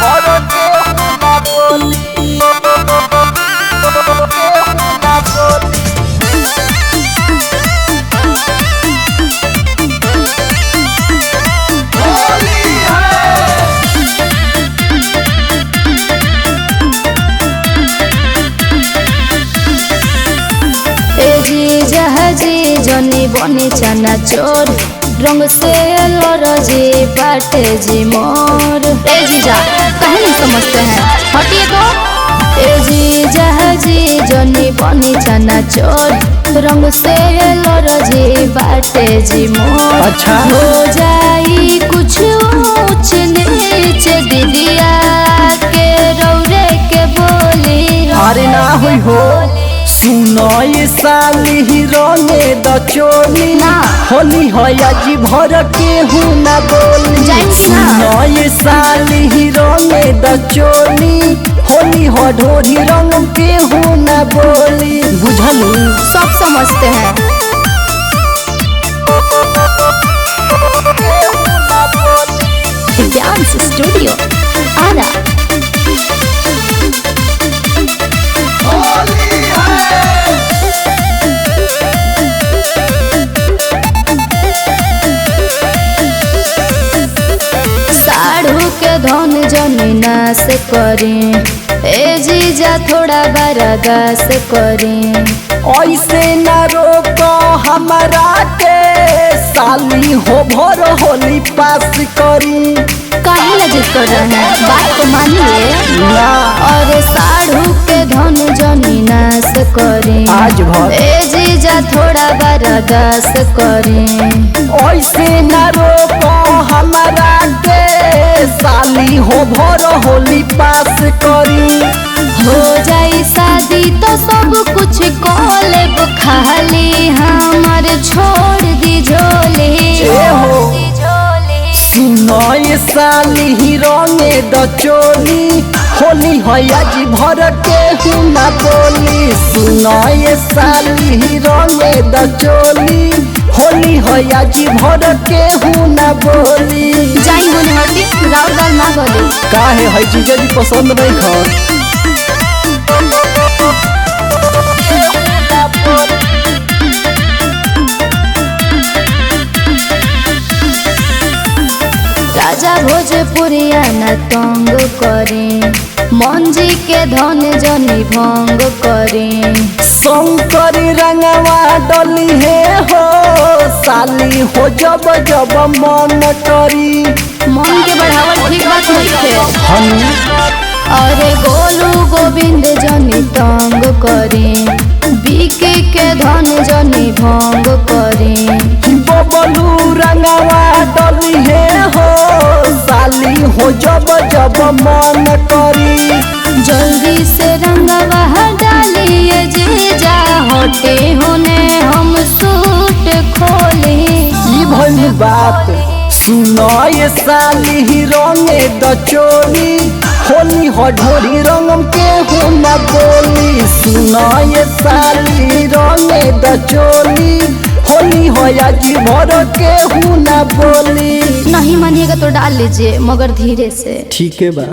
भर केहू ना बोली केहू ना बोली। जहाजी जनी बनी चना चोर रंग से लरजी बाटे जी मोर। ए जीजा कहीं नहीं समझते हैं, हटिए तो। ए जी जहाजी जनी बनी चना चोर रंग से लरजी बाटे जी मोर। अच्छा हो जाई कुछ ऊंच नीच दीदिया के रौरे के बोली। अरे ना हुई हो सुनो ये साली ही रंगे द चोली ना। होली हो जी भर केहू ना बोली। जाएंगी ना। सुनो ये साली ही रंगे द चोली होली हो ढोरी रंग केहू ना बोली। बुझलू सब समझते हैं। Dance studio Arrah. साढ़ू के धन जनी नाश करें ए जीजा थोड़ा बरदास करें। ऐसे न रोको हमारा के साली हो भर होली पास करी। काहे ना जिद कर रहे हैं, बात को मानिए। ना और साढ़ू के धन जनी नाश करें आज भर ए जीजा थोड़ा बरदास करें। ऐसे न रोको हमारा के साली हो भर होली पास करी। हो जाई शादी तो सब कुछ कॉलेब खाली हमार छोड़ दी झोली। हो सुनो ये साली ही रंगे द चोली होली हो जी भर केहू ना बोली। सुनो ये साली ही रंगे द चोली होली हो जी भर केहू ना बोली। जाई होने हटी राउर दाल ना गली। काहे है चीज जी पसंद नहीं खा। राजा भोजपुरिया न तंग करें मंजी के धन जनी भंग करें। शंकर रंगवा डली है हो साली हो जब जब मन करी। मन के बढ़ावल ठीक बात नहीं है। अरे गोलू गोविंद जनी तंग करें बीके के धन जनी भंग करें। बबलू रंगवा डली है हो साली हो जब जब मन करी। जल्दी से रंगवा डालिए जीजा होते होने हम सूट खोले। ई भइल बात सुनो ये साली ही रंगे द चोली होली हो ढोरी रंगम केहू ना बोली। सुनो ये साली रंगे द चोली होली हो जी भर केहू ना बोली। नहीं मानिएगा तो डाल लीजिए मगर धीरे से। ठीक है बा।